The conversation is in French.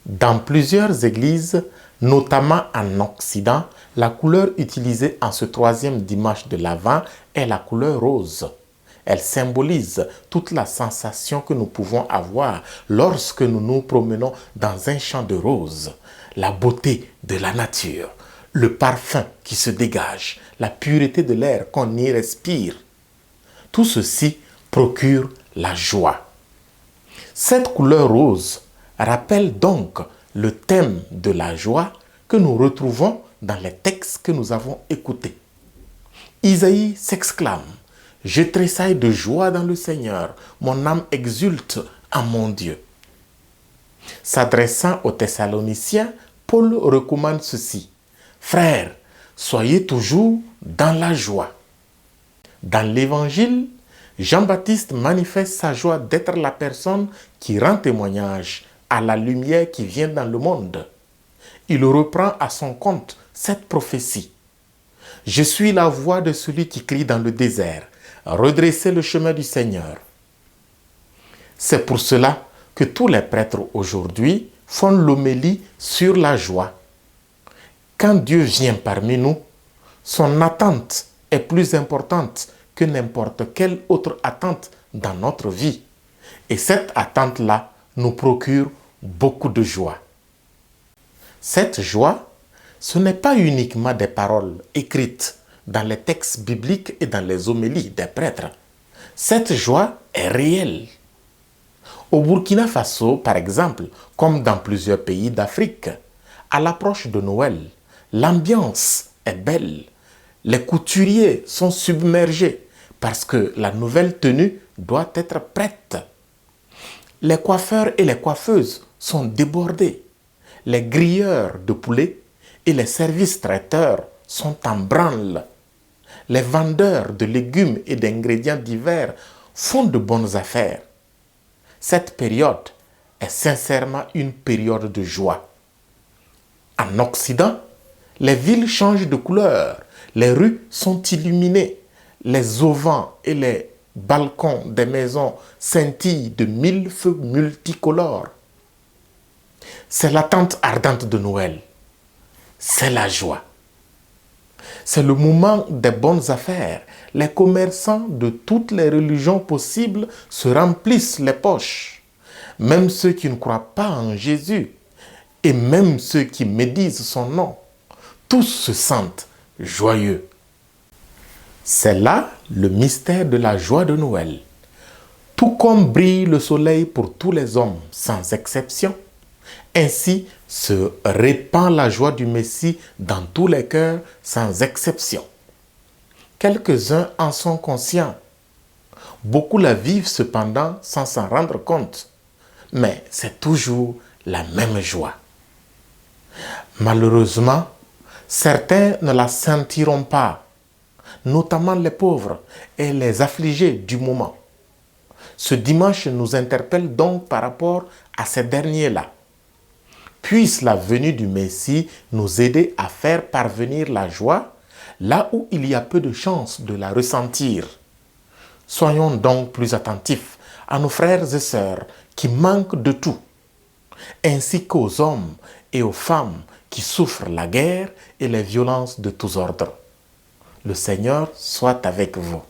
Dans plusieurs églises, notamment en Occident, la couleur utilisée en ce troisième dimanche de l'Avent est la couleur rose. Elle symbolise toute la sensation que nous pouvons avoir lorsque nous nous promenons dans un champ de roses. La beauté de la nature, le parfum qui se dégage, la pureté de l'air qu'on y respire. Tout ceci procure la joie. Cette couleur rose rappelle donc le thème de la joie que nous retrouvons dans les textes que nous avons écoutés. Isaïe s'exclame: « Je tressaille de joie dans le Seigneur, mon âme exulte en mon Dieu. » S'adressant aux Thessaloniciens, Paul recommande ceci: « Frères, soyez toujours dans la joie. » Dans l'Évangile, Jean-Baptiste manifeste sa joie d'être la personne qui rend témoignage à la lumière qui vient dans le monde. Il reprend à son compte cette prophétie. « Je suis la voix de celui qui crie dans le désert. Redressez le chemin du Seigneur. » C'est pour cela que tous les prêtres aujourd'hui font l'homélie sur la joie. Quand Dieu vient parmi nous, son attente est plus importante que n'importe quelle autre attente dans notre vie. Et cette attente-là nous procure beaucoup de joie. Cette joie, ce n'est pas uniquement des paroles écrites dans les textes bibliques et dans les homélies des prêtres. Cette joie est réelle. Au Burkina Faso, par exemple, comme dans plusieurs pays d'Afrique, à l'approche de Noël, l'ambiance est belle. Les couturiers sont submergés parce que la nouvelle tenue doit être prête. Les coiffeurs et les coiffeuses sont débordés. Les grilleurs de poulet et les services traiteurs sont en branle. Les vendeurs de légumes et d'ingrédients divers font de bonnes affaires. Cette période est sincèrement une période de joie. En Occident, les villes changent de couleur, les rues sont illuminées, les auvents et les balcons des maisons scintillent de mille feux multicolores. C'est l'attente ardente de Noël. C'est la joie. C'est le moment des bonnes affaires. Les commerçants de toutes les religions possibles se remplissent les poches. Même ceux qui ne croient pas en Jésus et même ceux qui médisent son nom, tous se sentent joyeux. C'est là le mystère de la joie de Noël. Tout comme brille le soleil pour tous les hommes, sans exception, ainsi se répand la joie du Messie dans tous les cœurs, sans exception. Quelques-uns en sont conscients. Beaucoup la vivent cependant sans s'en rendre compte. Mais c'est toujours la même joie. Malheureusement, certains ne la sentiront pas, notamment les pauvres et les affligés du moment. Ce dimanche nous interpelle donc par rapport à ces derniers-là. Puisse la venue du Messie nous aider à faire parvenir la joie là où il y a peu de chances de la ressentir. Soyons donc plus attentifs à nos frères et sœurs qui manquent de tout, ainsi qu'aux hommes et aux femmes qui souffrent la guerre et les violences de tous ordres. Le Seigneur soit avec vous.